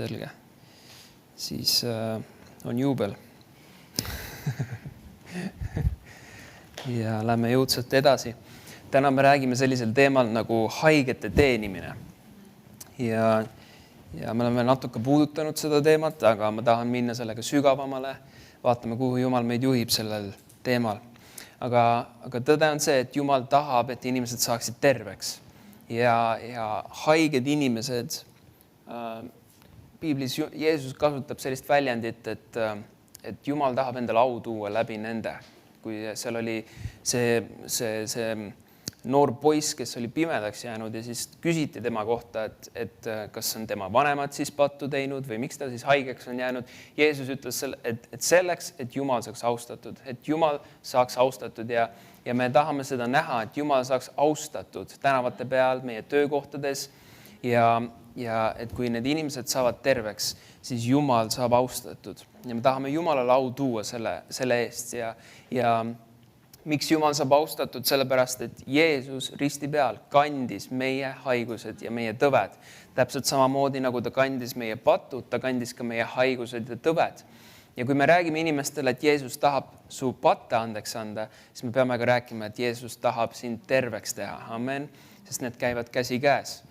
selge. Siis on juubel. Ja lähme jõudsalt edasi. Täna me räägime sellisel teemal nagu haigete teenimine. Ja me oleme natuke puudutanud seda teemat, aga ma tahan minna sellega sügavamale. Vaatame, kuhu Jumal meid juhib sellel teemal. Aga tõde on see, et Jumal tahab, et inimesed saaksid terveks. Ja haiged inimesed, Piiblis Jeesus kasutab sellist väljendit, et Jumal tahab endale au tuua läbi nende. Kui seal oli see noor poiss, kes oli pimedaks jäänud ja siis küsiti tema kohta, et kas on tema vanemad siis pattu teinud või miks ta siis haigeks on jäänud. Jeesus ütles, et selleks, et Jumal saaks austatud, et Jumal saaks austatud ja me tahame seda näha, et Jumal saaks austatud tänavate peal, meie töökohtades ja et kui need inimesed saavad terveks, siis Jumal saab austatud. Ja me tahame Jumalale au tuua selle eest ja miks Jumal saab austatud? Sellepärast, et Jeesus risti peal kandis meie haigused ja meie tõved. Täpselt samamoodi, nagu ta kandis meie patud, ta kandis ka meie haigused ja tõved. Ja kui me räägime inimestele, et Jeesus tahab su patte andeks anda, siis me peame ka rääkima, et Jeesus tahab sind terveks teha. Amen. Sest need käivad käsi käes.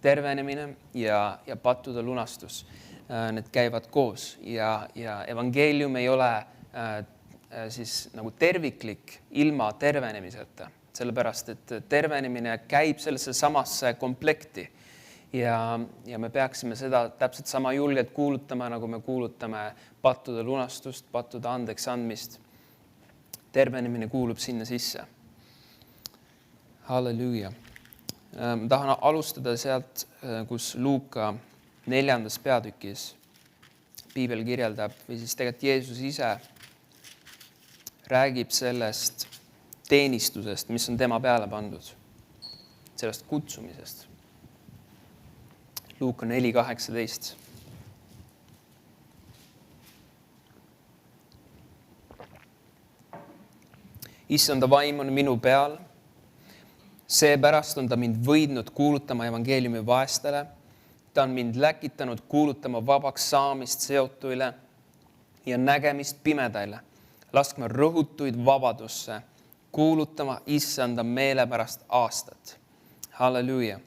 Tervenemine ja pattude lunastus. Need käivad koos ja evangeelium ei ole siis nagu terviklik ilma tervenemiseta. Sellepärast, et tervenemine käib sellesse samasse komplekti ja me peaksime seda täpselt sama julgelt kuulutama, nagu me kuulutame pattude lunastust, pattude andeks andmist. Tervenemine kuulub sinna sisse. Halleluuja. Ma tahan alustada sealt, kus Luuka 4. peatükis Piibel kirjeldab või siis tegelikult Jeesus ise räägib sellest teenistusest, mis on tema peale pandud, sellest kutsumisest. Luuka 4:18. Issanda vaim on minu peal, seepärast on ta mind võidnud kuulutama evangeeliumi vaestele. Ta on mind läkitanud kuulutama vabaks saamist seotuile ja nägemist pimedaile, laskma rõhutuid vabadusse, kuulutama issanda meelepärast aastat. Halleluuja.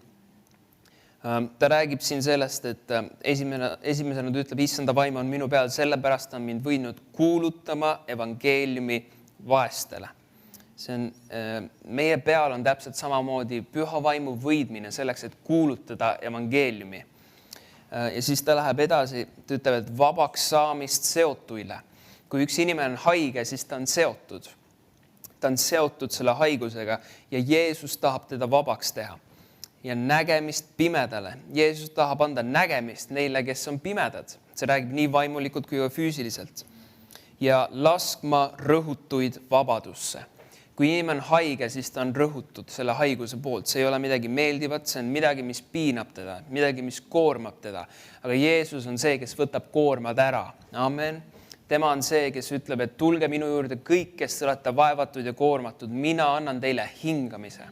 Ta räägib siin sellest, et esimesena ta ütleb, issanda vaim on minu peal, sellepärast on mind võidnud kuulutama evangeeliumi vaestele. Meie peal on täpselt samamoodi püha vaimu võidmine selleks, et kuulutada evangeeliumi. Ja siis ta läheb edasi, ta ütleb, et vabaks saamist seotuile. Kui üks inimene on haige, siis ta on seotud. Ta on seotud selle haigusega ja Jeesus tahab teda vabaks teha. Ja nägemist pimedale. Jeesus tahab anda nägemist neile, kes on pimedad. See räägib nii vaimulikult kui ka füüsiliselt. Ja laskma rõhutuid vabadusse. Kui inimene on haige, siis ta on rõhutud selle haiguse poolt. See ei ole midagi meeldivat, see on midagi, mis piinab teda, midagi, mis koormab teda. Aga Jeesus on see, kes võtab koormad ära. Amen. Tema on see, kes ütleb, et tulge minu juurde kõik, kes olete vaevatud ja koormatud. Mina annan teile hingamise.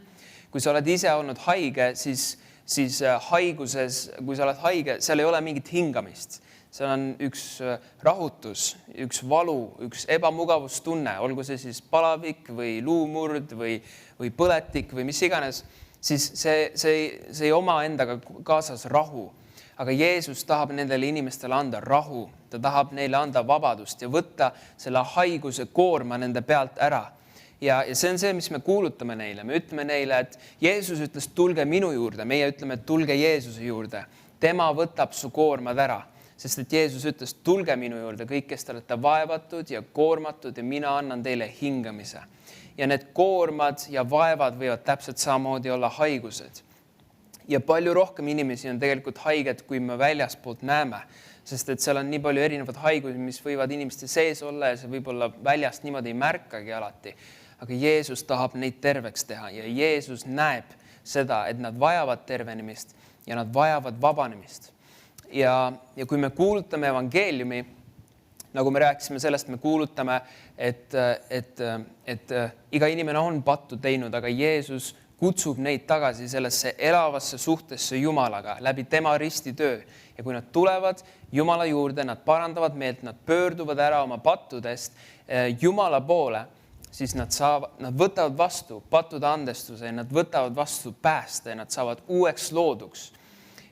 Kui sa oled ise olnud haige, siis haiguses, kui sa oled haige, seal ei ole mingit hingamist. See on üks rahutus, üks valu, üks ebamugavustunne, olgu see siis palavik või luumurd või põletik või mis iganes, siis see ei oma endaga kaasas rahu. Aga Jeesus tahab nendele inimestele anda rahu, ta tahab neile anda vabadust ja võtta selle haiguse koorma nende pealt ära. Ja see on see, mis me kuulutame neile. Me ütleme neile, et Jeesus ütles, tulge minu juurde. Meie ütleme, et tulge Jeesuse juurde. Tema võtab su koormad ära. Sest et Jeesus ütles, tulge minu juurde kõik, kes te olete vaevatud ja koormatud ja mina annan teile hingamise. Ja need koormad ja vaevad võivad täpselt samamoodi olla haigused. Ja palju rohkem inimesi on tegelikult haiged, kui me väljaspoolt näeme. Sest et seal on nii palju erinevad haigusi, mis võivad inimeste sees olla ja see võib-olla väljast niimoodi ei märkagi alati. Aga Jeesus tahab neid terveks teha ja Jeesus näeb seda, et nad vajavad tervenemist ja nad vajavad vabanemist. Ja kui me kuulutame evangeeliumi, nagu me rääkisime sellest, me kuulutame, et iga inimene on pattu teinud, aga Jeesus kutsub neid tagasi sellesse elavasse suhtesse Jumalaga läbi tema ristitöö. Ja kui nad tulevad Jumala juurde, nad parandavad meelt, nad pöörduvad ära oma pattudest Jumala poole, siis nad võtavad vastu pattude andestuse ja nad võtavad vastu pääste ja nad saavad uueks looduks.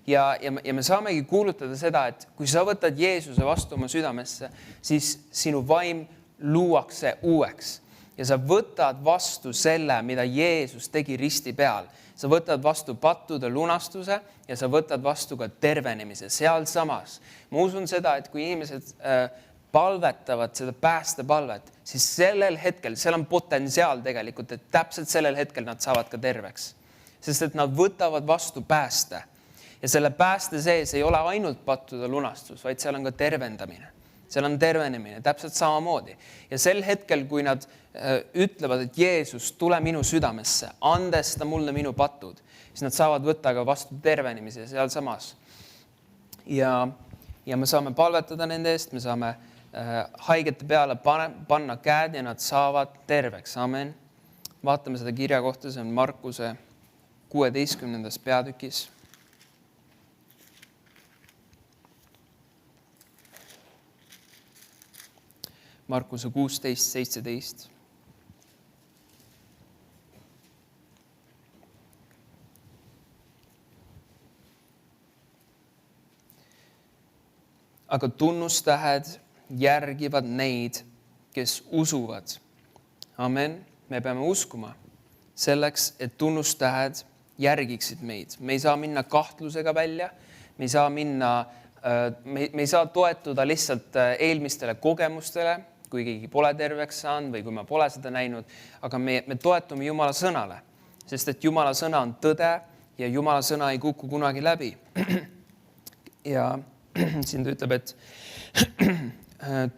Ja me saamegi kuulutada seda, et kui sa võtad Jeesuse vastu oma südamesse, siis sinu vaim luuakse uueks. Ja sa võtad vastu selle, mida Jeesus tegi risti peal. Sa võtad vastu pattude lunastuse ja sa võtad vastu ka tervenemise seal samas. Ma usun seda, et kui inimesed palvetavad seda päästepalvet, siis sellel hetkel, seal on potentsiaal tegelikult, et täpselt sellel hetkel nad saavad ka terveks. Sest et nad võtavad vastu pääste. Ja selle pääste sees ei ole ainult pattude lunastus, vaid seal on ka tervendamine. Seal on tervenemine, täpselt samamoodi. Ja sel hetkel, kui nad ütlevad, et Jeesus, tule minu südamesse, andesta mulle minu patud, siis nad saavad võtta ka vastu tervenemise seal samas. Ja me saame palvetada nende eest, me saame haigete peale panna käed ja nad saavad terveks. Amen. Vaatame seda kirja kohta, see on Markuse 16. peatükis. Markuse 16:17. Aga tunnustähed järgivad neid, kes usuvad. Amen. Me peame uskuma selleks, et tunnustähed järgiksid meid. Me ei saa minna kahtlusega välja. Me ei saa me ei saa toetuda lihtsalt eelmistele kogemustele, kui keegi pole terveks saanud või kui ma pole seda näinud, aga me toetume Jumala sõnale, sest et Jumala sõna on tõde ja Jumala sõna ei kuku kunagi läbi. Ja siin ta ütleb, et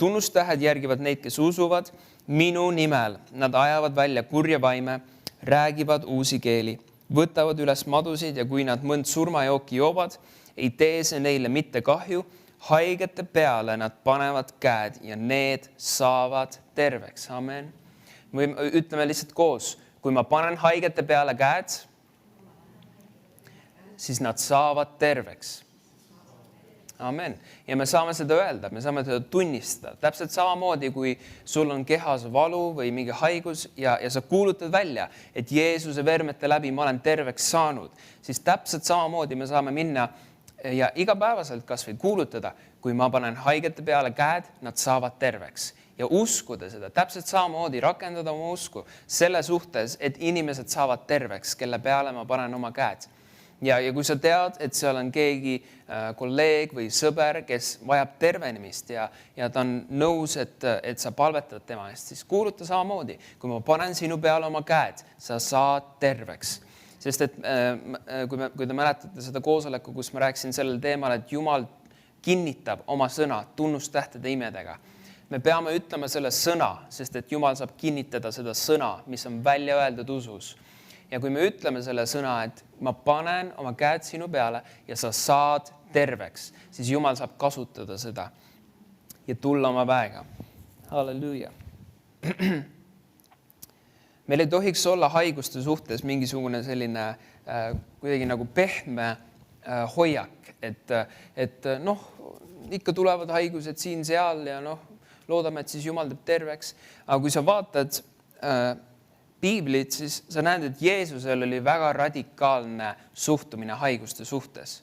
tunnustähed järgivad neid, kes usuvad minu nimel. Nad ajavad välja kurja vaime, räägivad uusi keeli, võtavad üles madusid ja kui nad mõnd surmajooki joovad, ei tee see neile mitte kahju. Haigete peale nad panevad käed ja need saavad terveks. Amen. Või ütleme lihtsalt koos, kui ma panen haigete peale käed, siis nad saavad terveks. Amen. Ja me saame seda öelda, me saame seda tunnistada. Täpselt samamoodi, kui sul on kehas valu või mingi haigus ja sa kuulutad välja, et Jeesuse vermete läbi ma olen terveks saanud, siis täpselt samamoodi me saame minna ja igapäevaselt kas või kuulutada, kui ma panen haigete peale käed, nad saavad terveks. Ja uskuda seda, täpselt samamoodi rakendada oma usku selle suhtes, et inimesed saavad terveks, kelle peale ma panen oma käed. Ja kui sa tead, et seal on keegi kolleeg või sõber, kes vajab tervenemist ja ta on nõus, et sa palvetad tema eest, siis kuuluta samamoodi. Kui ma panen sinu peale oma käed, sa saad terveks. Sest et kui te mäletate seda koosoleku, kus ma rääkisin sellel teemal, et Jumal kinnitab oma sõna tunnustähtede imedega. Me peame ütlema selle sõna, sest et Jumal saab kinnitada seda sõna, mis on välja öeldud usus. Ja kui me ütleme selle sõna, et ma panen oma käed sinu peale ja sa saad terveks, siis Jumal saab kasutada seda ja tulla oma väega. Halleluuja. Meil ei tohiks olla haiguste suhtes mingisugune selline kuidagi nagu pehme hoiak, et ikka tulevad haigused siin-seal ja loodame, et siis Jumal teeb terveks. Aga kui sa vaatad Piiblit, siis sa näed, et Jeesusel oli väga radikaalne suhtumine haiguste suhtes.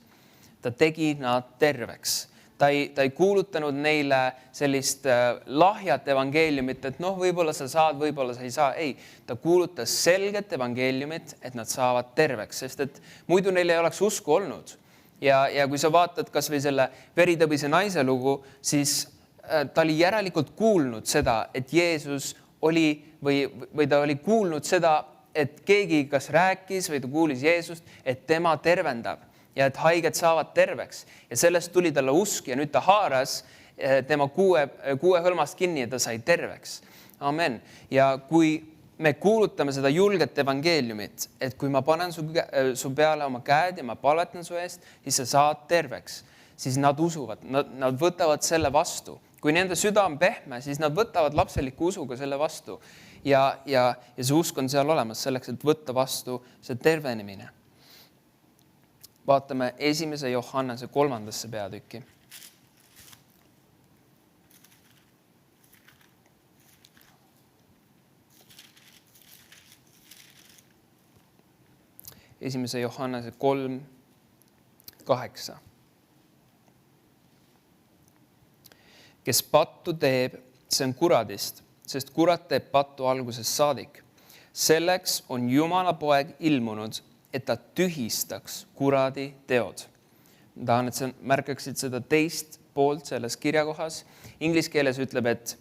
Ta tegi nad terveks. Ta ei kuulutanud neile sellist lahjat evangeeliumit, et võib-olla sa saad, võib-olla sa ei saa. Ei, ta kuulutas selget evangeeliumit, et nad saavad terveks, sest et muidu neil ei oleks usku olnud. Ja kui sa vaatad kas või selle veritõbise naise lugu, siis ta oli järelikult kuulnud seda, et Jeesus oli või ta oli kuulnud seda, et keegi kas rääkis või ta kuulis Jeesust, et tema tervendab ja et haiged saavad terveks. Ja sellest tuli talle usk ja nüüd ta haaras tema kuue hõlmast kinni ja ta sai terveks. Amen. Ja kui me kuulutame seda julget evangeeliumit, et kui ma panen su peale oma käed ja ma palvetan su eest, siis sa saad terveks, siis nad usuvad, nad võtavad selle vastu Kui nende süda on pehme, siis nad võtavad lapseliku usuga selle vastu. Ja see usk on seal olemas selleks, et võtta vastu see tervenemine. Vaatame 1. Johannese 3. peatükki. Esimese Johannese 3:8. Kes pattu teeb, see on kuradist, sest kurat teeb pattu algusest saadik. Selleks on Jumala poeg ilmunud, et ta tühistaks kuradi teod. Tahan, et sa märkaksid seda teist poolt selles kirjakohas. Inglise keeles ütleb, et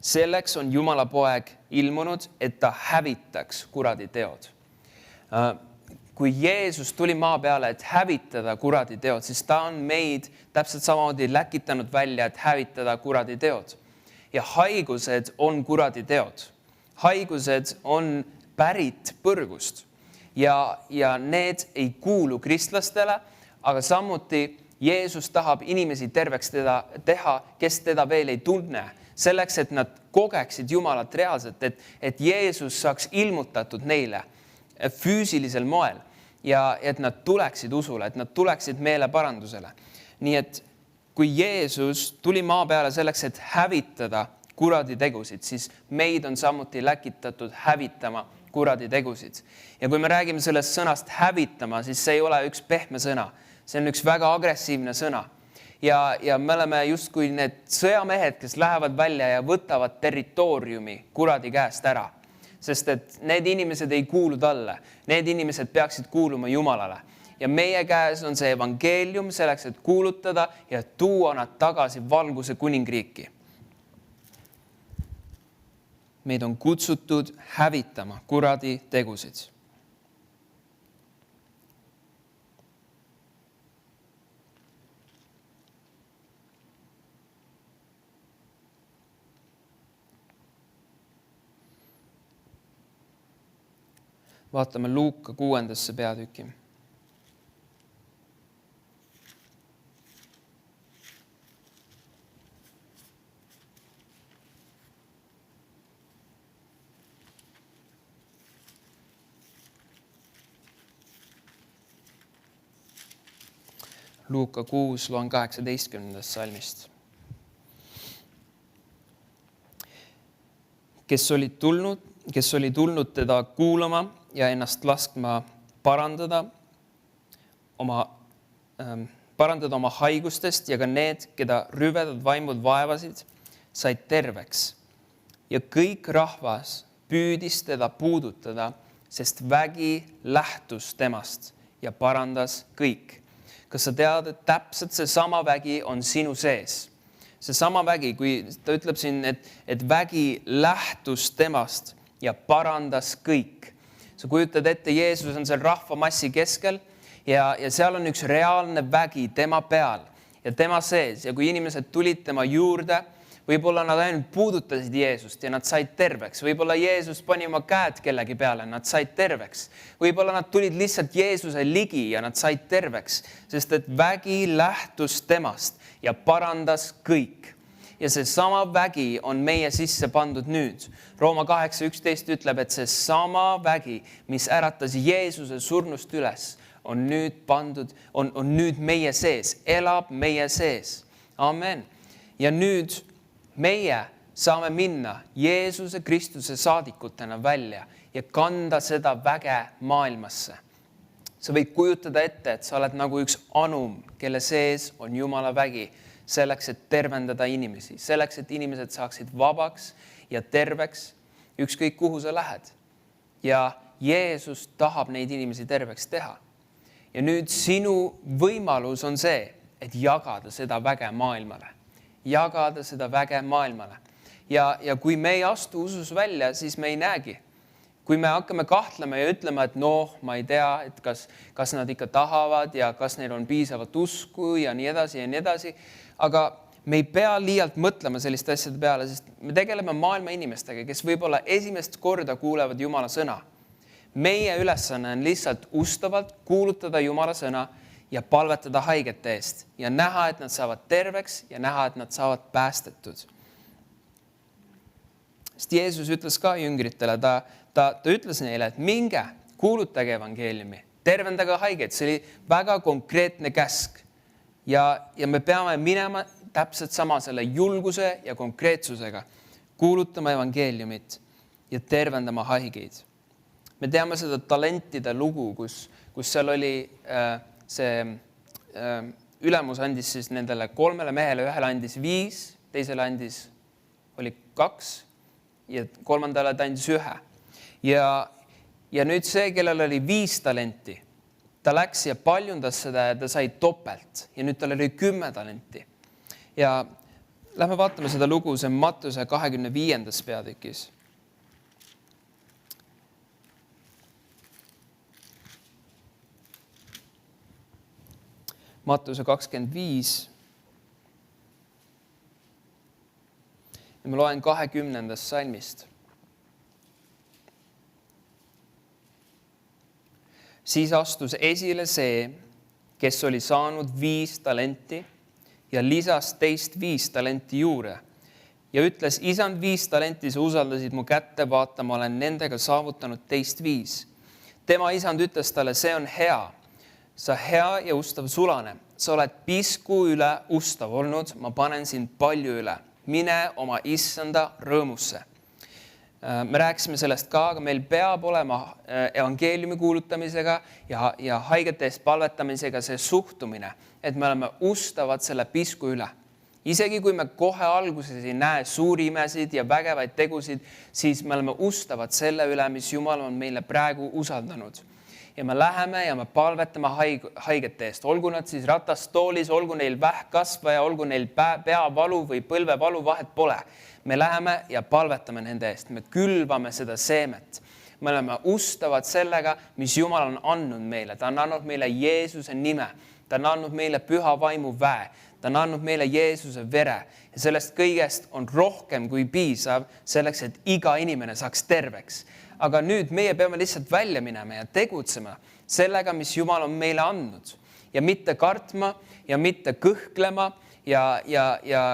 selleks on Jumala poeg ilmunud, et ta hävitaks kuradi teod. Kui Jeesus tuli maa peale, et hävitada kuradi teod, siis ta on meid täpselt samamoodi läkitanud välja, et hävitada kuradi teod. Ja haigused on kuradi teod. Haigused on pärit põrgust ja need ei kuulu kristlastele, aga samuti Jeesus tahab inimesi terveks teha, kes teda veel ei tunne. Selleks, et nad kogeksid Jumalat reaalselt, et Jeesus saaks ilmutatud neile füüsilisel moel ja et nad tuleksid usule, et nad tuleksid meeleparandusele. Nii et kui Jeesus tuli maa peale selleks, et hävitada kuraditegusid, siis meid on samuti läkitatud hävitama kuraditegusid. Ja kui me räägime sellest sõnast hävitama, siis see ei ole üks pehme sõna. See on üks väga agressiivne sõna. Ja me oleme justkui need sõjamehed, kes lähevad välja ja võtavad territooriumi kuradi käest ära. Sest et need inimesed ei kuulu talle. Need inimesed peaksid kuuluma Jumalale. Ja meie käes on see evangeelium selleks, et kuulutada ja tuua nad tagasi valguse kuningriiki. Meid on kutsutud hävitama kuradi tegusid. Vaatame Luuka 6. peatükki. Luuka 6, loen 18. salmist. Kes oli tulnud teda kuulama ja ennast laskma parandada oma haigustest ja ka need, keda rüvedad vaimud vaevasid, said terveks. Ja kõik rahvas püüdis teda puudutada, sest vägi lähtus temast ja parandas kõik. Kas sa tead, et täpselt see sama vägi on sinu sees? See sama vägi, kui ta ütleb siin, et vägi lähtus temast ja parandas kõik. Sa kujutad ette, Jeesus on seal rahvamassi keskel ja seal on üks reaalne vägi tema peal ja tema sees. Ja kui inimesed tulid tema juurde, võib-olla nad ainult puudutasid Jeesust ja nad said terveks. Võib-olla Jeesus pani oma käed kellegi peale, nad said terveks. Võib-olla nad tulid lihtsalt Jeesuse ligi ja nad said terveks, sest et vägi lähtus temast ja parandas kõik. Ja see sama vägi on meie sisse pandud nüüd. Rooma 8:11 ütleb, et see sama vägi, mis äratas Jeesuse surnust üles, on nüüd pandud, on nüüd meie sees, elab meie sees. Amen. Ja nüüd meie saame minna Jeesuse Kristuse saadikutena välja ja kanda seda väge maailmasse. Sa võid kujutada ette, et sa oled nagu üks anum, kelle sees on Jumala vägi, selleks, et tervendada inimesi, selleks, et inimesed saaksid vabaks ja terveks, ükskõik kuhu sa lähed. Ja Jeesus tahab neid inimesi terveks teha. Ja nüüd sinu võimalus on see, et jagada seda väge maailmale. Jagada seda väge maailmale. Ja kui me ei astu usus välja, siis me ei näegi. Kui me hakkame kahtlema ja ütlema, et ma ei tea, et kas nad ikka tahavad ja kas neil on piisavat usku ja nii edasi ja nii edasi. Aga me ei pea liialt mõtlema selliste asjade peale, sest me tegeleme maailma inimestega, kes võib-olla esimest korda kuulevad Jumala sõna. Meie ülesanne on lihtsalt ustavalt kuulutada Jumala sõna ja palvetada haigete eest ja näha, et nad saavad terveks ja näha, et nad saavad päästetud. Sest Jeesus ütles ka jüngritele, ta ütles neile, et minge, kuulutage evangeeliumi, tervendage haigeid. See oli väga konkreetne käsk. Ja me peame minema täpselt sama selle julguse ja konkreetsusega, kuulutama evangeeliumit ja tervendama haigeid. Me teame seda talentide lugu, kus seal oli ülemus andis siis nendele 3 mehele, ühele andis 5, teisele oli 2 ja 3. ta andis 1. Ja nüüd see, kellel oli 5 talenti, ta läks ja paljundas seda ja ta sai topelt ja nüüd tal oli 10 talenti. Ja lähme vaatame seda lugu, see on Mattuse 25. peatükis. Mattuse 25. Ja ma loen 20. salmist. Siis astus esile see, kes oli saanud 5 talenti ja lisas teist 5 talenti juurde. Ja ütles, isand 5 talenti sa usaldasid mu kätte, vaata, ma olen nendega saavutanud teist 5. Tema isand ütles talle, see on hea. Sa hea ja ustav sulane, sa oled pisku üle ustav olnud, ma panen sind palju üle. Mine oma issanda rõõmusse. Me rääkisime sellest ka, aga meil peab olema evangeeliumi kuulutamisega ja haigete eest palvetamisega see suhtumine, et me oleme ustavad selle pisku üle. Isegi kui me kohe alguses ei näe suuri imesid ja vägevaid tegusid, siis me oleme ustavad selle üle, mis Jumal on meile praegu usaldanud. Ja me läheme ja me palvetame haigete eest. Olgu nad siis ratastoolis, olgu neil vähkkasvaja, olgu neil peavalu või põlvevalu, vahet pole. Me läheme ja palvetame nende eest. Me külvame seda seemet. Me oleme ustavad sellega, mis Jumal on andnud meile. Ta on andnud meile Jeesuse nime. Ta on andnud meile püha vaimu väe. Ta on andnud meile Jeesuse vere. Ja sellest kõigest on rohkem kui piisav selleks, et iga inimene saaks terveks. Aga nüüd meie peame lihtsalt välja minema ja tegutsema sellega, mis Jumal on meile andnud. Ja mitte kartma ja mitte kõhklema ja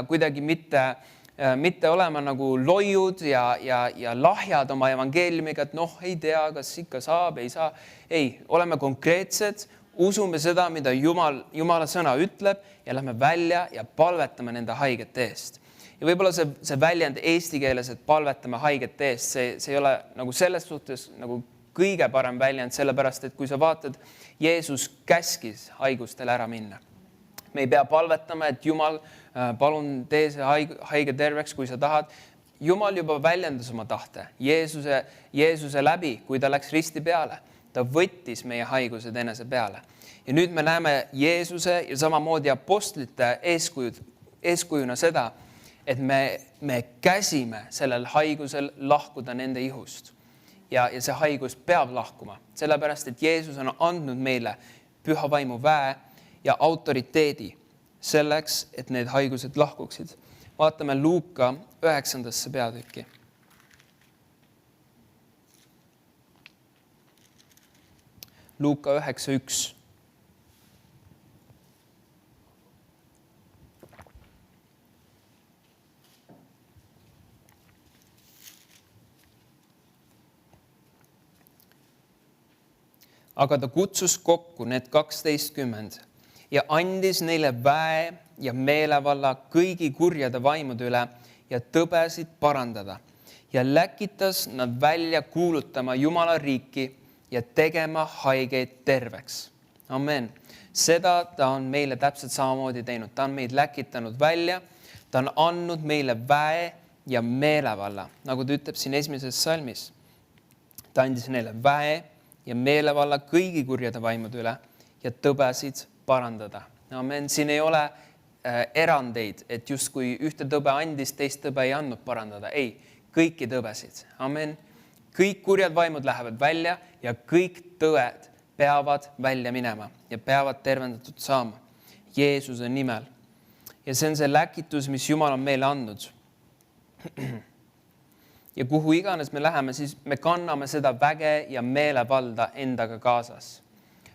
kuidagi mitte olema nagu loiud ja lahjad oma evangeeliumiga, et ei tea, kas ikka saab, ei saa. Ei, oleme konkreetsed, usume seda, mida Jumala sõna ütleb ja lähme välja ja palvetame nende haigete eest. Ja võib-olla see väljend eesti keeles, et palvetame haigete eest, see ei ole nagu selles suhtes nagu kõige parem väljend, sellepärast, et kui sa vaatad, Jeesus käskis haigustel ära minna. Me ei pea palvetama, et Jumal, palun tee see haige terveks, kui sa tahad. Jumal juba väljendas oma tahte Jeesuse läbi, kui ta läks risti peale. Ta võttis meie haigused enese peale. Ja nüüd me näeme Jeesuse ja samamoodi apostlite eeskujuna seda, et me käsime sellel haigusel lahkuda nende ihust. Ja see haigus peab lahkuma, sellepärast, et Jeesus on andnud meile püha vaimu väe ja autoriteedi selleks, et need haigused lahkuksid. Vaatame Luuka 9. peatükki. Luuka 9.1. Aga ta kutsus kokku need 12 ja andis neile väe ja meelevalla kõigi kurjade vaimude üle ja tõbesid parandada ja läkitas nad välja kuulutama Jumala riiki ja tegema haigeid terveks. Amen. Seda ta on meile täpselt samamoodi teinud. Ta on meid läkitanud välja. Ta on andnud meile väe ja meelevalla, nagu ta ütleb siin 1. salmis. Ta andis neile väe ja meelevalla kõigi kurjade vaimude üle ja tõbesid parandada. Amen. Siin ei ole erandeid, et justkui ühte tõbe andis, teist tõbe ei andnud parandada. Ei, kõiki tõbesid. Amen. Kõik kurjad vaimud lähevad välja ja kõik tõed peavad välja minema ja peavad tervendatud saama Jeesuse nimel. Ja see on see läkitus, mis Jumal on meile andnud. Ja kuhu iganes me läheme, siis me kanname seda väge ja meelevalda endaga kaasas.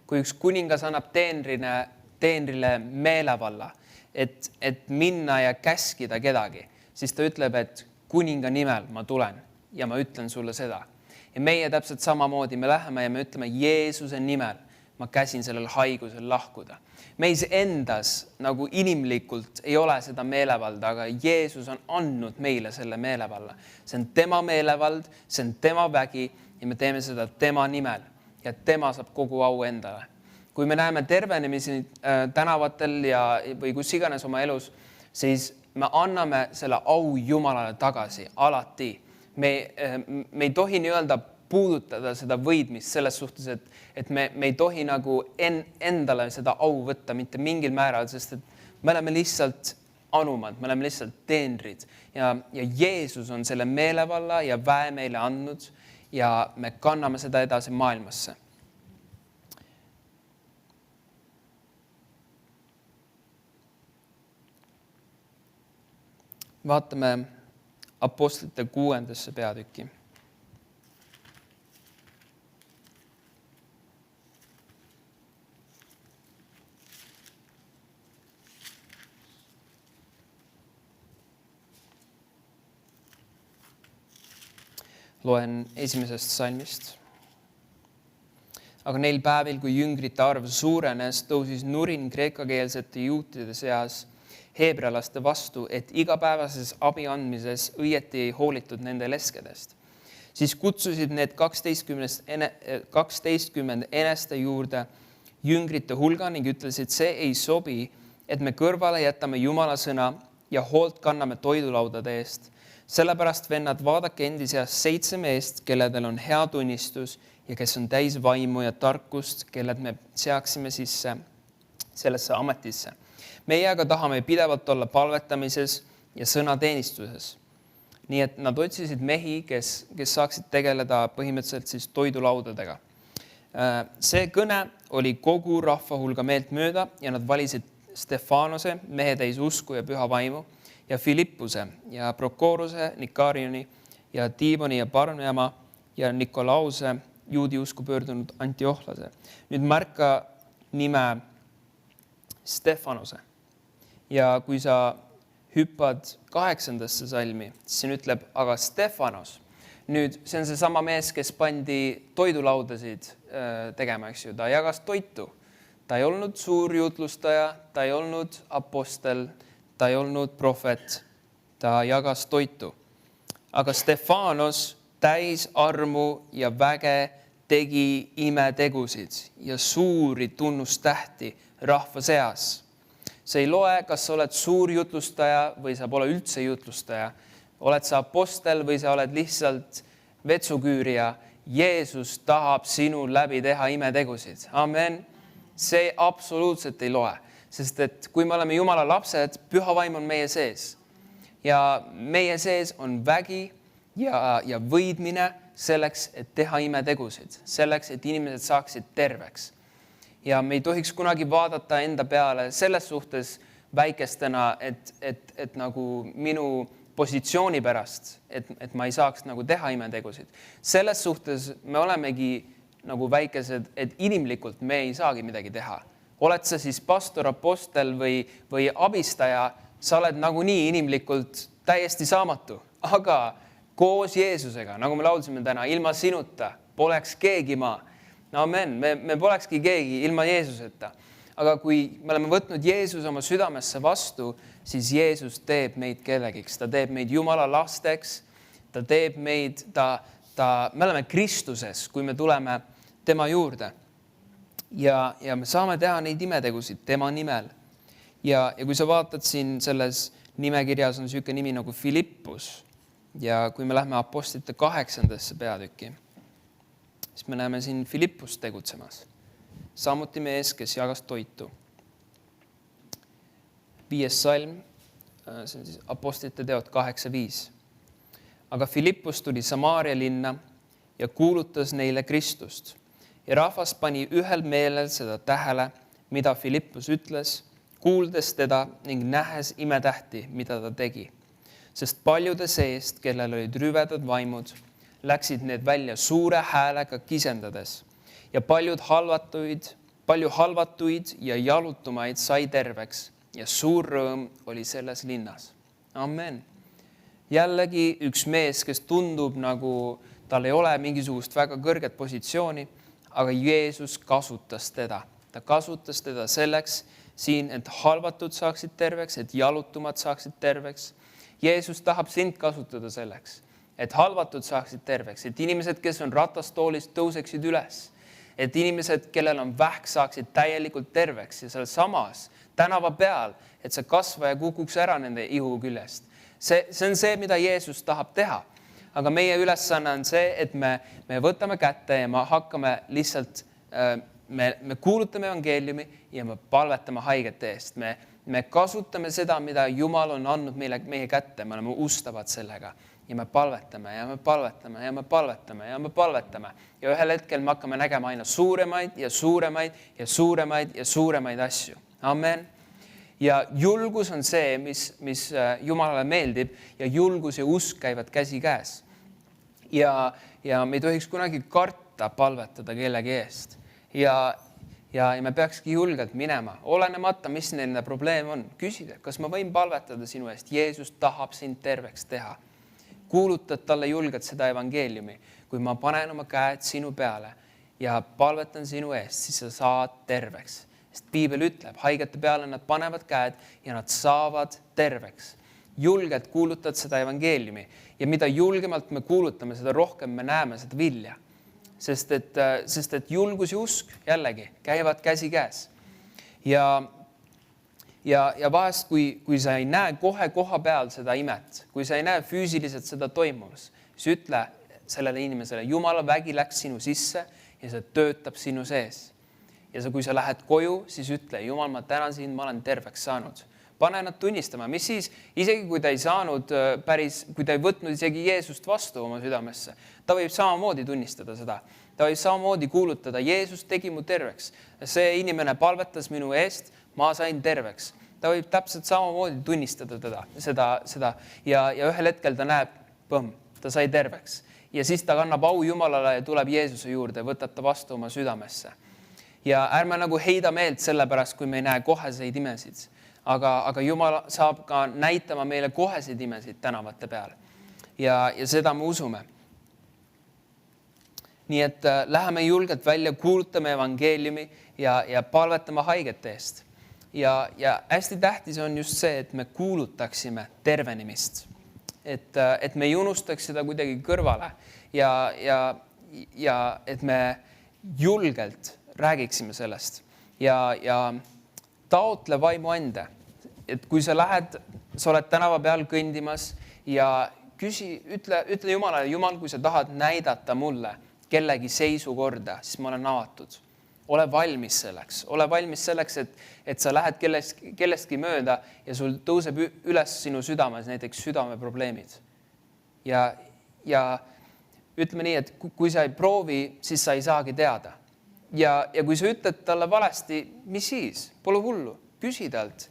kui üks kuningas annab teenrile meelevalla, et minna ja käskida kedagi, siis ta ütleb, et kuninga nimel ma tulen ja ma ütlen sulle seda. Ja meie täpselt samamoodi, me läheme ja me ütleme Jeesuse nimel, ma käsin sellel haigusel lahkuda. Meis endas nagu inimlikult ei ole seda meelevalda, aga Jeesus on andnud meile selle meelevalla. See on tema meelevald, see on tema vägi ja me teeme seda tema nimel ja tema saab kogu au endale. Kui me näeme tervenemisi tänavatel või kus iganes oma elus, siis me anname selle au Jumalale tagasi alati. Me ei tohi nii-öelda puudutada seda võidmist selles suhtes, et me ei tohi nagu endale seda au võtta mitte mingil määral, sest et me oleme lihtsalt anumad, me oleme lihtsalt teenrid ja Jeesus on selle meelevalla ja väe meile andnud ja me kanname seda edasi maailmasse. Vaatame Apostlite 6. peatükki. Loen 1. salmist. Aga neil päevil, kui jüngrite arv suurenes, tõusis nurin kreekakeelsete juutide seas heebrealaste vastu, et igapäevases abi andmises õieti ei hoolitud nende leskedest. Siis kutsusid need 12 eneste juurde jüngrite hulga ning ütlesid, see ei sobi, et me kõrvale jätame Jumala sõna ja hoolt kanname toidulaudade eest. Sellepärast, vennad, vaadake endi seas 7 meest, kelledel on hea tunnistus ja kes on täis vaimu ja tarkust, kelled me seaksime sisse sellesse ametisse. Meie aga tahame pidevalt olla palvetamises ja sõnateenistuses. Nii et nad otsisid mehi, kes saaksid tegeleda põhimõtteliselt siis toidulaudadega. See kõne oli kogu rahva hulga meelt mööda ja nad valisid Stefanose, mehe täis usku ja püha vaimu, ja Filippuse ja Prokoruse, Nikarioni ja Tiimoni ja Barnjama ja Nikolause, juudi usku pöördunud Antiohlase. Nüüd märka nime Stefanose. Ja kui sa hüppad 8. salmi, siis siin ütleb, aga Stefanos. Nüüd see on see sama mees, kes pandi toidulaudasid tegema, eks ju. Ta jagas toitu. Ta ei olnud suur jutlustaja, ta ei olnud apostel, ta ei olnud prohvet. Ta jagas toitu. Aga Stefanos täis armu ja väge tegi imetegusid ja suuri tunnustähti rahva seas. See ei loe, kas sa oled suur jutlustaja või sa pole üldse jutlustaja. Oled sa apostel või sa oled lihtsalt vetsuküürija. Jeesus tahab sinu läbi teha imetegusid. Amen. See absoluutselt ei loe. Sest et kui me oleme Jumala lapsed, püha vaim on meie sees. Ja meie sees on vägi ja võidmine selleks, et teha imetegusid. Selleks, et inimesed saaksid terveks. Ja me ei tohiks kunagi vaadata enda peale selles suhtes väikestena, et nagu minu positsiooni pärast, et ma ei saaks nagu teha imetegusid. Selles suhtes me olemegi nagu väikesed, et inimlikult me ei saagi midagi teha. Oled sa siis pastor, apostel või abistaja, sa oled nagunii inimlikult täiesti saamatu. Aga koos Jeesusega, nagu me laulsime täna, ilma sinuta poleks keegi maa. Amen. Me polekski keegi ilma Jeesuseta. Aga kui me oleme võtnud Jeesus oma südamesse vastu, siis Jeesus teeb meid kellegiks. Ta teeb meid Jumala lasteks. Ta teeb meid, me oleme Kristuses, kui me tuleme tema juurde. Ja me saame teha neid imetegusid tema nimel. Ja kui sa vaatad siin selles nimekirjas on selline nimi nagu Filippus. Ja kui me lähme Apostlite 8. peatükki, siis me näeme siin Filippust tegutsemas. Samuti mees, kes jagas toitu. 5. salm, see on siis Apostlite teod 8.5. Aga Filippus tuli Samaaria linna ja kuulutas neile Kristust. Ja rahvas pani ühel meelel seda tähele, mida Filippus ütles, kuuldes teda ning nähes imetähti, mida ta tegi. Sest paljude seest, kellel olid rüvedad vaimud, läksid need välja suure häälega kisendades ja paljud palju halvatuid ja jalutumaid sai terveks ja suur rõõm oli selles linnas. Amen. Jällegi üks mees, kes tundub nagu tal ei ole mingisugust väga kõrget positsiooni, aga Jeesus kasutas teda. Ta kasutas teda selleks siin, et halvatud saaksid terveks, et jalutumad saaksid terveks. Jeesus tahab sind kasutada selleks, et halvatud saaksid terveks, et inimesed, kes on ratastoolist, tõuseksid üles, et inimesed, kellel on vähk, saaksid täielikult terveks ja seal samas tänava peal, et see kasvaja kukuks ära nende ihu küljest. See on see, mida Jeesus tahab teha. Aga meie ülesanne on see, et me võtame kätte ja me hakkame lihtsalt, me kuulutame evangeeliumi ja me palvetame haigete eest. Me kasutame seda, mida Jumal on andnud meie kätte. Me oleme ustavad sellega ja me palvetame ja me palvetame ja me palvetame ja me palvetame. Ja ühel hetkel me hakkame nägema aina suuremaid ja suuremaid ja suuremaid ja suuremaid asju. Amen. Ja julgus on see, mis Jumalale meeldib ja julgus ja usk käivad käsi käes. Ja me ei tohiks kunagi karta palvetada kellegi eest. Ja me peakski julgelt minema, olenemata, mis nende probleem on. Küsida, kas ma võin palvetada sinu eest? Jeesus tahab sind terveks teha. Kuulutad talle julgelt seda evangeeliumi. Kui ma panen oma käed sinu peale ja palvetan sinu eest, siis sa saad terveks. Sest Piibel ütleb, haigete peale nad panevad käed ja nad saavad terveks. Julgelt kuulutad seda evangeeliumi ja mida julgemalt me kuulutame, seda rohkem me näeme seda vilja. Sest et julgus ja usk jällegi käivad käsi käes. Ja vahest, kui sa ei näe kohe koha peal seda imet, kui sa ei näe füüsiliselt seda toimumas, siis ütle sellele inimesele, Jumala vägi läks sinu sisse ja see töötab sinu sees. Ja kui sa lähed koju, siis ütle, Jumal, ma tänan sind, ma olen terveks saanud. Pane nad tunnistama, mis siis, isegi kui ta ei saanud kui ta ei võtnud isegi Jeesust vastu oma südamesse, ta võib samamoodi tunnistada seda. Ta võib samamoodi kuulutada, Jeesus tegi mu terveks. See inimene palvetas minu eest, ma sain terveks. Ta võib täpselt samamoodi tunnistada seda ja ühel hetkel ta näeb, ta sai terveks. Ja siis ta kannab au Jumalale ja tuleb Jeesuse juurde, võtab ta vastu oma südamesse. Ja ärme nagu heida meelt sellepärast, kui me ei näe koheseid imesid. Aga Jumal saab ka näitama meile koheseid imesid tänavate peal. Ja seda me usume. Nii et läheme julgelt välja, kuulutame evangeeliumi ja palvetame haigete eest. Ja hästi tähtis on just see, et me kuulutaksime tervenemist. Et me ei unustaks seda kuidagi kõrvale ja et me julgelt räägiksime sellest ja taotle vaimuande. Et kui sa lähed, sa oled tänava peal kõndimas ja ütle Jumalale, Jumal, kui sa tahad näidata mulle kellegi seisukorda, siis ma olen avatud. Ole valmis selleks, et sa lähed kellestki mööda ja sul tõuseb üles sinu südames näiteks südameprobleemid. Ja ütleme nii, et kui sa ei proovi, siis sa ei saagi teada. Ja kui sa ütled talle valesti, mis siis? Pole hullu. Küsi talt,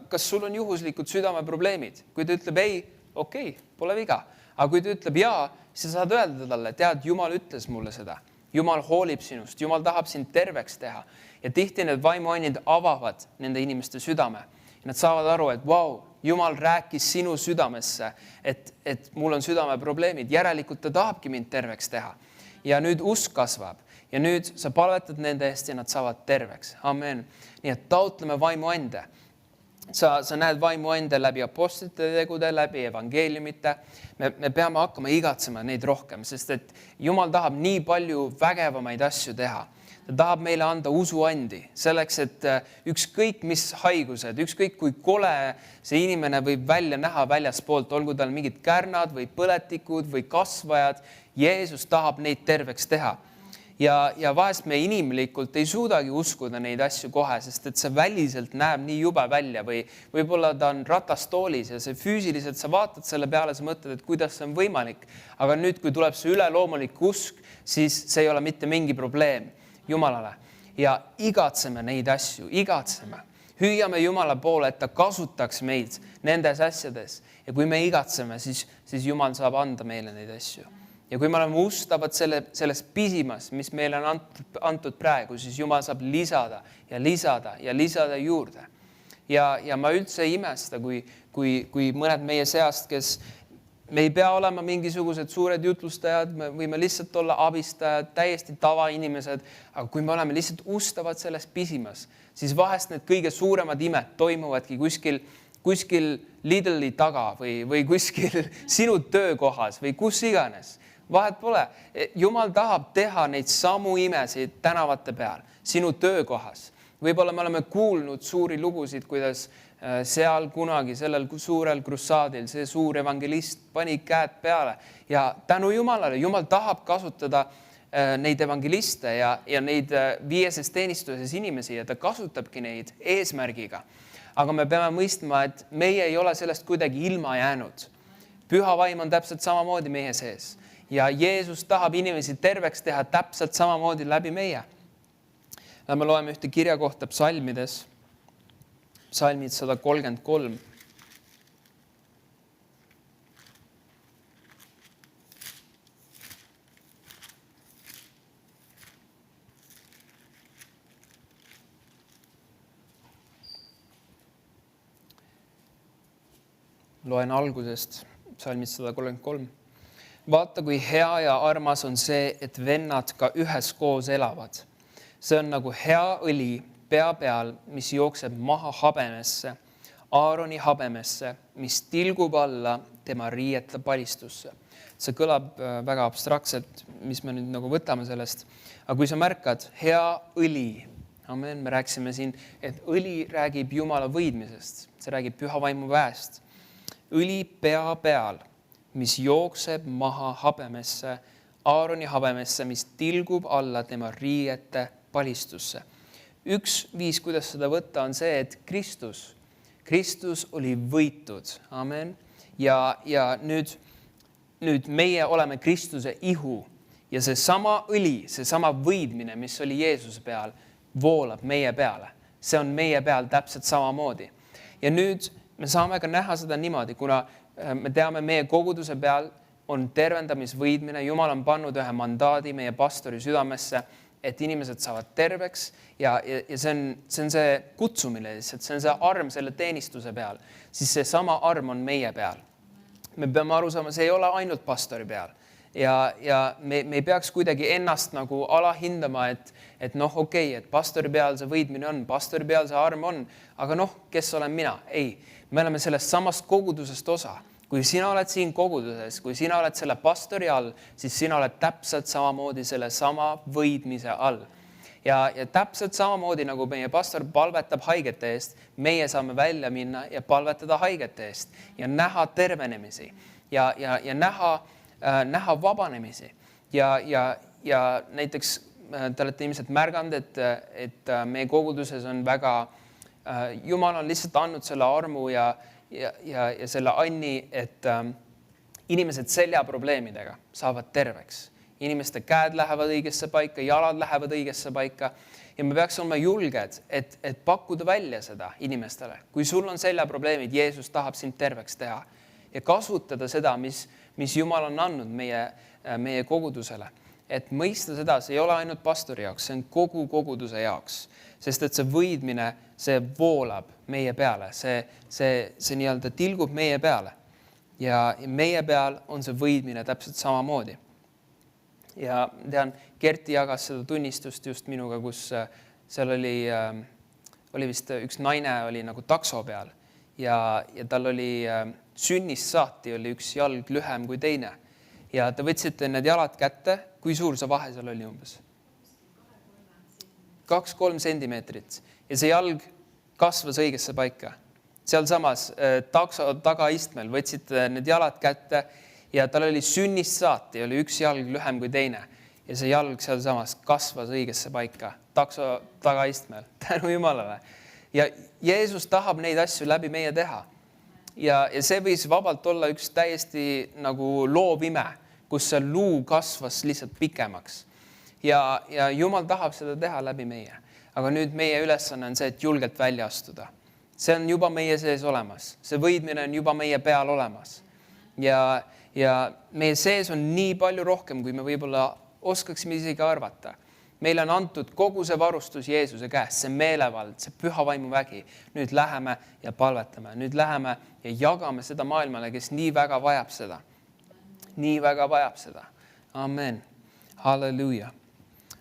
kas sul on juhuslikud südameprobleemid? Kui ta ütleb ei, okei, pole viga. Aga kui ta ütleb jaa, siis sa saad öelda talle, tead, Jumal ütles mulle seda. Jumal hoolib sinust, Jumal tahab sind terveks teha. Ja tihti need vaimuannid avavad nende inimeste südame. Ja nad saavad aru, et vau, Jumal rääkis sinu südamesse, et mul on südameprobleemid. Järelikult ta tahabki mind terveks teha. Ja nüüd usk kasvab. Ja nüüd sa palvetad nende eest ja nad saavad terveks. Amen. Nii et taotleme vaimuande. Sa näed vaimuande läbi apostlite tegude, läbi evangeeliumite. Me peame hakkama igatsema neid rohkem, sest et Jumal tahab nii palju vägevamaid asju teha. Ta tahab meile anda usuandi selleks, et ükskõik mis haigused, ükskõik kui kole see inimene võib välja näha väljaspoolt, olgu tal mingid kärnad või põletikud või kasvajad, Jeesus tahab neid terveks teha. Ja vahest me inimlikult ei suudagi uskuda neid asju kohe, sest et see väliselt näeb nii jube välja või võib-olla ta on ratastoolis ja see füüsiliselt sa vaatad selle peale, sa mõtled, et kuidas see on võimalik. Aga nüüd, kui tuleb see üleloomulik usk, siis see ei ole mitte mingi probleem Jumalale. Ja igatseme neid asju, igatseme. Hüüame Jumala poole, et ta kasutaks meid nendes asjades. Ja kui me igatseme, siis Jumal saab anda meile neid asju. Ja kui me oleme ustavad selles pisimas, mis meile on antud praegu, siis Jumal saab lisada ja lisada ja lisada juurde. Ja ma üldse ei imesta, kui mõned meie seast, kes me ei pea olema mingisugused suured jutlustajad, me võime lihtsalt olla abistajad, täiesti tavainimesed, aga kui me oleme lihtsalt ustavad selles pisimas, siis vahest need kõige suuremad imed toimuvadki kuskil Lidli taga või kuskil sinu töökohas või kus iganes. Vahet pole. Jumal tahab teha neid samu imesid tänavate peal, sinu töökohas. Võib-olla me oleme kuulnud suuri lugusid, kuidas seal kunagi sellel suurel krussaadil see suur evangelist pani käed peale ja tänu Jumalale, Jumal tahab kasutada neid evangeliste ja neid 5. teenistuses inimesi ja ta kasutabki neid eesmärgiga. Aga me peame mõistma, et meie ei ole sellest kuidagi ilma jäänud. Püha vaim on täpselt samamoodi meie sees ja Jeesus tahab inimesi terveks teha täpselt samamoodi läbi meie. Me loeme ühte kirja kohta psalmides, psalmid 133. Loen algusest, psalmid 133. Vaata, kui hea ja armas on see, et vennad ka üheskoos elavad. See on nagu hea õli pea peal, mis jookseb maha habemesse, Aaroni habemesse, mis tilgub alla tema riiete palistusse. See kõlab väga abstraktselt, mis me nüüd nagu võtame sellest. Aga kui sa märkad, hea õli, amen, me rääkisime siin, et õli räägib Jumala võidmisest, see räägib püha vaimu väest. Õli pea peal, mis jookseb maha habemesse, Aaroni habemesse, mis tilgub alla tema riiete palistusse. Üks viis, kuidas seda võtta, on see, et Kristus oli võitud. Amen. Ja nüüd meie oleme Kristuse ihu ja see sama õli, see sama võidmine, mis oli Jeesuse peal, voolab meie peale. See on meie peal täpselt samamoodi. Ja nüüd me saame ka näha seda niimoodi, kuna me teame, meie koguduse peal on tervendamisvõidmine. Jumal on pannud ühe mandaadi meie pastori südamesse, et inimesed saavad terveks ja see on see kutsumine lihtsalt, see on see arm selle teenistuse peal, siis see sama arm on meie peal. Me peame aru saama, see ei ole ainult pastori peal ja me ei peaks kuidagi ennast nagu alahindama, et okei, et pastori peal see võidmine on, pastori peal see arm on, aga kes olen mina? Ei, me oleme sellest samast kogudusest osa. Kui sina oled siin koguduses, kui sina oled selle pastori all, siis sina oled täpselt samamoodi selle sama võidmise all. Ja täpselt samamoodi, nagu meie pastor palvetab haigete eest, meie saame välja minna ja palvetada haigete eest ja näha tervenemisi ja näha vabanemisi. Ja näiteks te olete ilmselt märganud, et meie koguduses on väga, Jumal on lihtsalt andnud selle armu ja selle anni, et inimesed seljaprobleemidega saavad terveks. Inimeste käed lähevad õigesse paika, jalad lähevad õigesse paika ja me peaks olema julged, et pakkuda välja seda inimestele. Kui sul on seljaprobleemid, Jeesus tahab sind terveks teha ja kasutada seda, mis Jumal on andnud meie kogudusele. Et mõista seda, see ei ole ainult pastori jaoks, see on kogu koguduse jaoks. Sest et see võidmine, see voolab meie peale, see nii-öelda tilgub meie peale. Ja meie peal on see võidmine täpselt samamoodi. Ja tean, Kerti jagas seda tunnistust just minuga, kus seal oli vist üks naine oli nagu takso peal ja tal oli sünnist saati oli üks jalg lühem kui teine. Ja te võtsite need jalad kätte, kui suur see vahe seal oli umbes? 2-3 sentimeetrit ja see jalg kasvas õigesse paika. Seal samas takso tagaistmel võtsite need jalad kätte ja tal oli sünnist saati, oli üks jalg lühem kui teine ja see jalg seal samas kasvas õigesse paika takso tagaistmel. Tänu Jumalale. Ja Jeesus tahab neid asju läbi meie teha. Ja see võis vabalt olla üks täiesti nagu loovime, kus see luu kasvas lihtsalt pikemaks. Ja Jumal tahab seda teha läbi meie. Aga nüüd meie ülesanne on see, et julgelt välja astuda. See on juba meie sees olemas. See võidmine on juba meie peal olemas. Ja ja meie sees on nii palju rohkem, kui me võib-olla oskaksime isegi arvata. Meile on antud kogu see varustus Jeesuse käest, see meelevald, see püha vaimu vägi. Nüüd läheme ja palvetame, nüüd läheme ja jagame seda maailmale, kes nii väga vajab seda. Nii väga vajab seda. Amen. Halleluuja.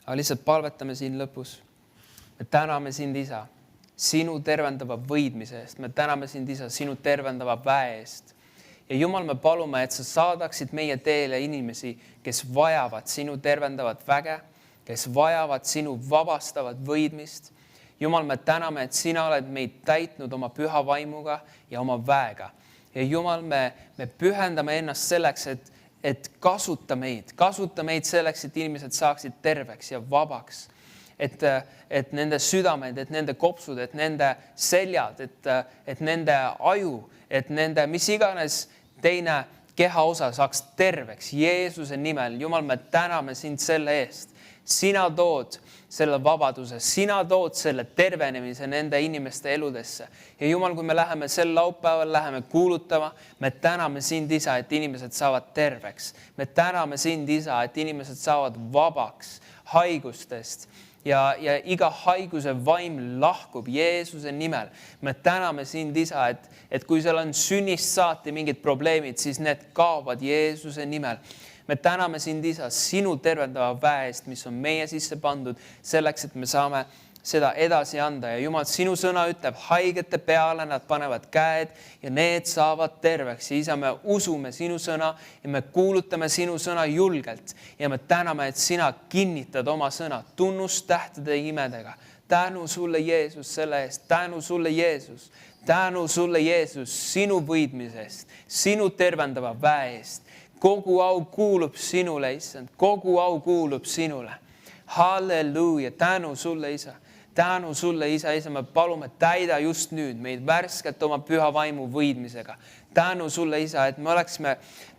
Aga lihtsalt palvetame siin lõpus. Me täname sind, Isa, sinu tervendava võidmise eest. Me täname sind, Isa, sinu tervendava väe eest. Ja Jumal, me palume, et sa saadaksid meie teele inimesi, kes vajavad sinu tervendavat väge, kes vajavad sinu vabastavat võidmist. Jumal, me täname, et sina oled meid täitnud oma püha vaimuga ja oma väega. Ja Jumal, me pühendame ennast selleks, et kasuta meid selleks, et inimesed saaksid terveks ja vabaks. Et nende südamed, et nende kopsud, et nende seljad, et nende aju, et nende mis iganes teine kehaosa saaks terveks Jeesuse nimel. Jumal, me täname sind selle eest. Sina tood selle vabaduse, sina tood selle tervenemise nende inimeste eludesse. Ja Jumal, kui me läheme sel laupäeval, läheme kuulutama, me täname sind, Isa, et inimesed saavad terveks. Me täname sind, Isa, et inimesed saavad vabaks haigustest. Ja iga haiguse vaim lahkub Jeesuse nimel. Me täname sind, Isa, et kui seal on sünnist saati mingid probleemid, siis need kaovad Jeesuse nimel. Me täname sind, Isa, sinu tervendava väe eest, mis on meie sisse pandud selleks, et me saame seda edasi anda. Ja Jumal, sinu sõna ütleb, haigete peale nad panevad käed ja need saavad terveks. Ja Isa, me usume sinu sõna ja me kuulutame sinu sõna julgelt. Ja me täname, et sina kinnitad oma sõna tunnustähtede imedega. Tänu sulle, Jeesus, selle eest. Tänu sulle, Jeesus. Tänu sulle, Jeesus, sinu võidmise eest, sinu tervendava väe eest. Kogu au kuulub sinule, Issand. Kogu au kuulub sinule. Halleluuja. Tänu sulle, Isa. Tänu sulle, Isa. Isa, me palume, täida just nüüd meid värskelt oma püha vaimu võidmisega. Tänu sulle, Isa, et me oleksime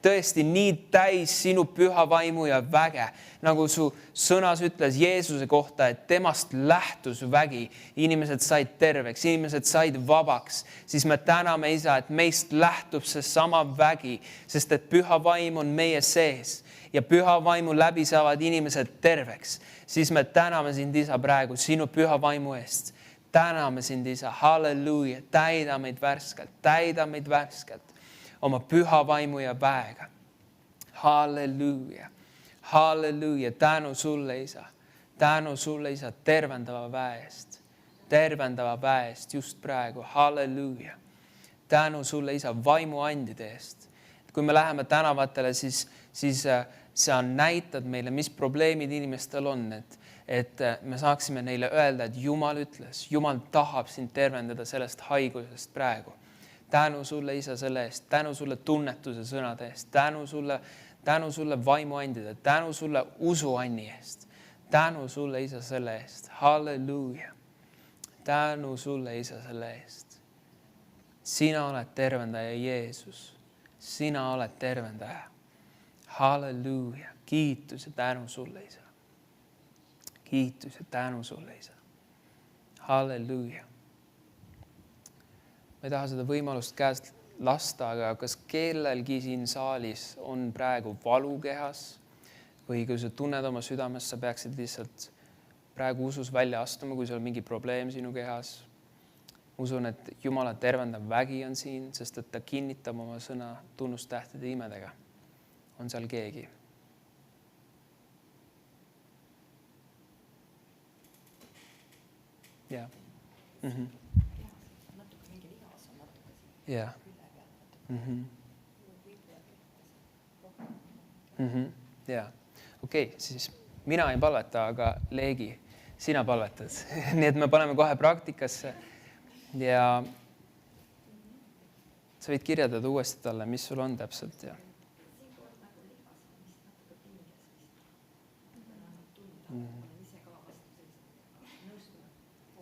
tõesti nii täis sinu püha vaimu ja väge. Nagu su sõnas ütles Jeesuse kohta, et temast lähtus vägi. Inimesed said terveks, inimesed said vabaks. Siis me täname, Isa, et meist lähtub see sama vägi, sest et püha vaim on meie sees ja püha vaimu läbi saavad inimesed terveks. Siis me täname sind, Isa, praegu sinu püha vaimu eest. Täname sind, Isa. Halleluuja. Täida meid värskelt oma püha vaimu ja väega. Halleluuja. Halleluuja. Tänu sulle, Isa. Tänu sulle, Isa, tervendava väe eest just praegu. Halleluuja. Tänu sulle, Isa, vaimuandide eest. Kui me läheme tänavatele, siis sa näitad meile, mis probleemid inimestel on, et me saaksime neile öelda, et Jumal ütles, Jumal tahab sind tervendada sellest haigusest praegu. Tänu sulle, Isa, selle eest. Tänu sulle tunnetuse sõnade eest. Tänu sulle vaimuandide, tänu sulle usuanni eest. Tänu sulle, Isa, selle eest. Halleluuja. Tänu sulle, Isa, selle eest. Sina oled tervendaja, Jeesus. Sina oled tervendaja. Halleluuja. Kiitus ja tänu sulle, Isa. Kiitus ja tänu sulle, Isa. Halleluuja. Ma ei taha seda võimalust käest lasta, aga kas kellelgi siin saalis on praegu valu kehas või kui sa tunned oma südames, sa peaksid lihtsalt praegu usus välja astuma, kui sul on mingi probleem sinu kehas. Usun, et Jumala tervendav vägi on siin, sest et ta kinnitab oma sõna tunnustähtede imedega. On seal keegi? Jah. Jah. Jah. Okei, siis mina ei palveta, aga Leegi, sina palvetad. Nii et me paneme kohe praktikasse ja sa võid kirjeldada uuesti talle, mis sul on täpselt.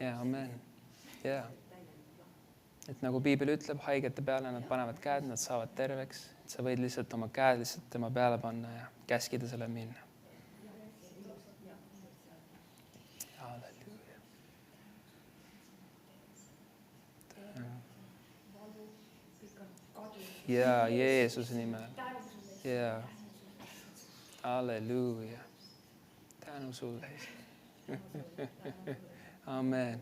Ja, amen. Ja. Et nagu Piibel ütleb, haigete peale nad panevad käed, nad saavad terveks. Sa võid lihtsalt oma käed lihtsalt tema peale panna ja käskida selle minna. Halleluuja. Ja Jeesuse nimel. ja halleluuja. Tänu sulle. Amen.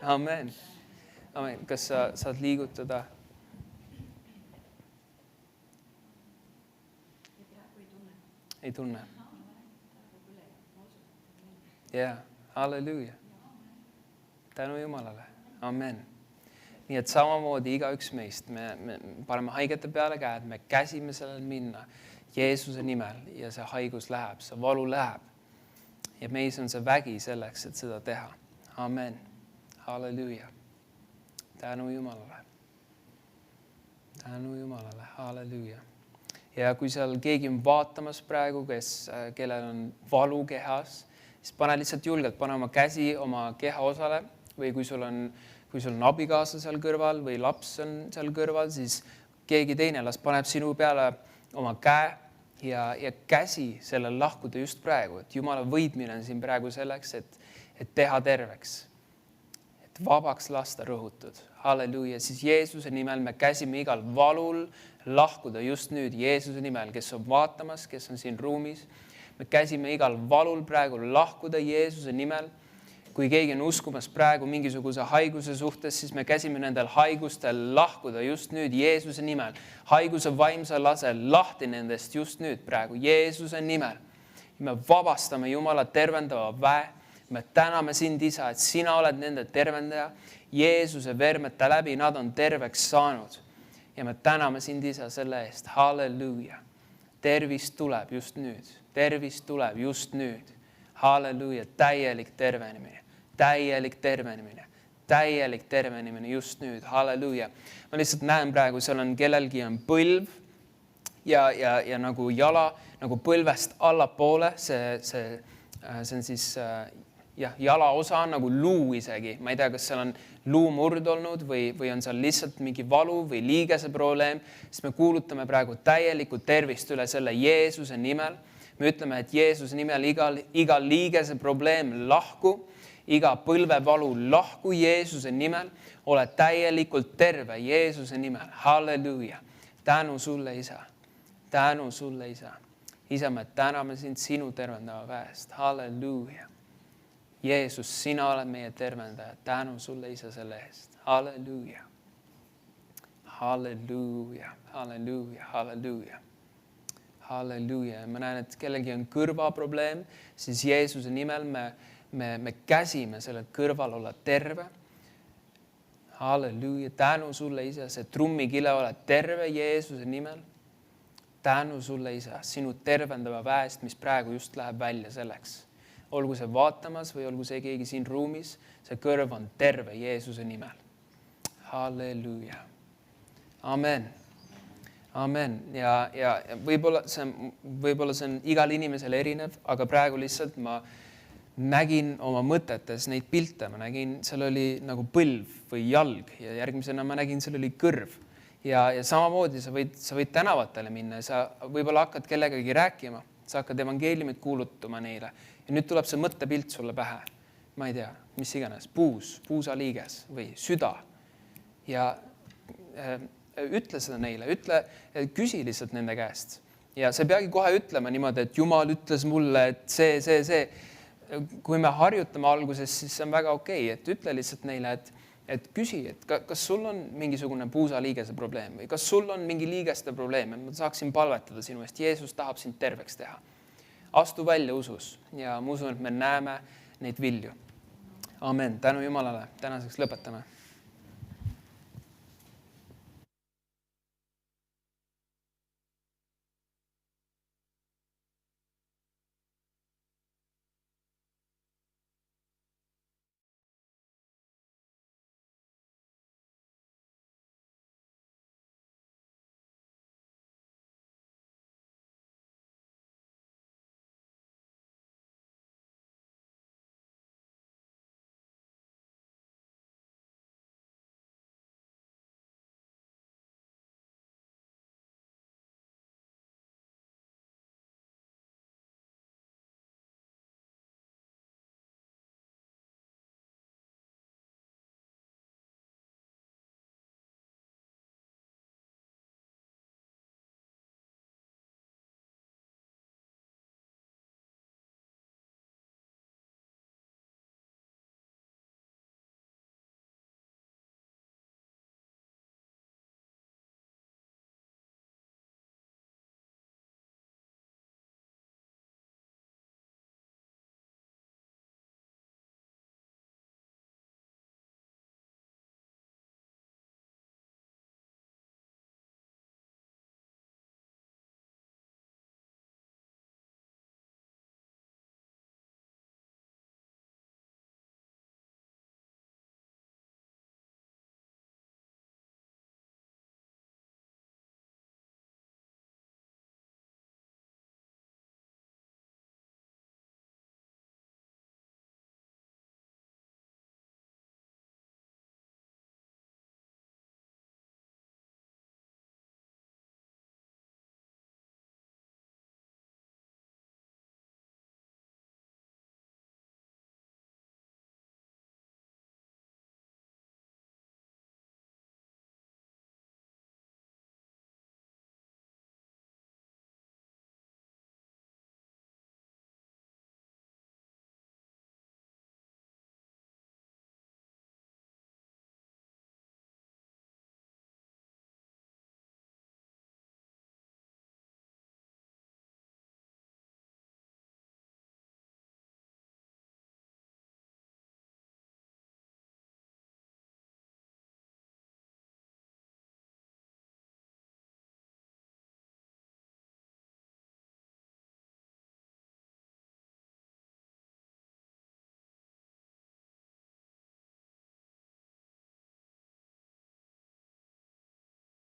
Amen. Amen. Kas sa saad liigutada? Ei tunne. Ja, halleluuja. Tänu Jumalale. Amen. Nii et samamoodi igaüks meist, me paneme haigete peale käed, me käsime sellel minna Jeesuse nimel ja see haigus läheb, see valu läheb. Ja meis on see vägi selleks, et seda teha. Amen. Halleluuja. Tänu Jumalale. Tänu Jumalale. Halleluuja. Ja kui seal keegi on vaatamas praegu, kellel on valu kehas, siis pane lihtsalt julgelt, pane oma käsi oma keha osale või kui sul on abikaasa seal kõrval või laps on seal kõrval, siis keegi teine paneb sinu peale oma käe ja käsi sellel lahkuda just praegu. Et Jumala võitmine on siin praegu selleks, et teha terveks, et vabaks lasta rõhutud. Halleluuja. Siis Jeesuse nimel me käsime igal valul lahkuda just nüüd Jeesuse nimel, kes on vaatamas, kes on siin ruumis. Me käsime igal valul praegu lahkuda Jeesuse nimel. Kui keegi on uskumas praegu mingisuguse haiguse suhtes, siis me käsime nendel haigustel lahkuda just nüüd Jeesuse nimel. Haiguse vaimsa lase lahti nendest just nüüd praegu Jeesuse nimel. Me vabastame Jumala tervendava väe. Me täname sind, Isa, et sina oled nende tervendaja. Jeesuse vermete läbi nad on terveks saanud. Ja me täname sind, Isa, selle eest. Halleluuja. Tervis tuleb just nüüd. Tervis tuleb just nüüd. Halleluuja. Täielik tervenemine. Täielik tervenemine. Täielik tervenemine just nüüd. Halleluuja. Ma lihtsalt näen praegu, seal on kellelgi on põlv ja nagu jala, nagu põlvest allapoole. See on siis jala osa on nagu luu isegi. Ma ei tea, kas seal on luumurd olnud või on seal lihtsalt mingi valu või liigese probleem. Siis me kuulutame praegu täielikku tervist üle selle Jeesuse nimel. Me ütleme, et Jeesuse nimel iga liigese probleem lahku, iga põlvevalu lahku Jeesuse nimel. Ole täielikult terve Jeesuse nimel. Halleluuja. Tänu sulle, Isa. Tänu sulle, Isa. Isa, me täname sind sinu tervendava väest. Halleluuja. Jeesus, sina oled meie tervendaja. Tänu sulle, Isa, selle eest. Halleluuja. Halleluuja. Halleluuja. Halleluuja. Halleluuja. Ma näen, et kellelgi on kõrvaprobleem, siis Jeesuse nimel me käsime selle kõrval olla terve. Halleluuja. Tänu sulle, Isa, see trummikile ole terve Jeesuse nimel. Tänu sulle, Isa, sinu tervendava väest, mis praegu just läheb välja selleks. Olgu see vaatamas või olgu see keegi siin ruumis, see kõrv on terve Jeesuse nimel. Halleluuja. Amen. Amen. Ja võib-olla see on igal inimesel erinev, aga praegu lihtsalt ma nägin oma mõtetes neid pilte. Ma nägin, seal oli nagu põlv või jalg ja järgmisena ma nägin, seal oli kõrv. Ja samamoodi sa võid tänavatele minna ja sa võib-olla hakkad kellegagi rääkima. Sa hakkad evangeeliumit kuulutama neile. Ja nüüd tuleb see mõttepilt sulle pähe. Ma ei tea, mis iganes. Puusaliiges või süda. Ja ütle seda neile. Küsi lihtsalt nende käest. Ja sa ei peagi kohe ütlema niimoodi, et Jumal ütles mulle, et see. Kui me harjutame alguses, siis see on väga okei. Et ütle lihtsalt neile, et küsi, et kas sul on mingisugune puusaliigese probleem või kas sul on mingi liigeste probleem, et ma saaksin palvetada sinu eest. Jeesus tahab sind terveks teha. Astu välja usus ja ma usun, et me näeme neid vilju. Amen. Tänu Jumalale. Tänaseks lõpetame.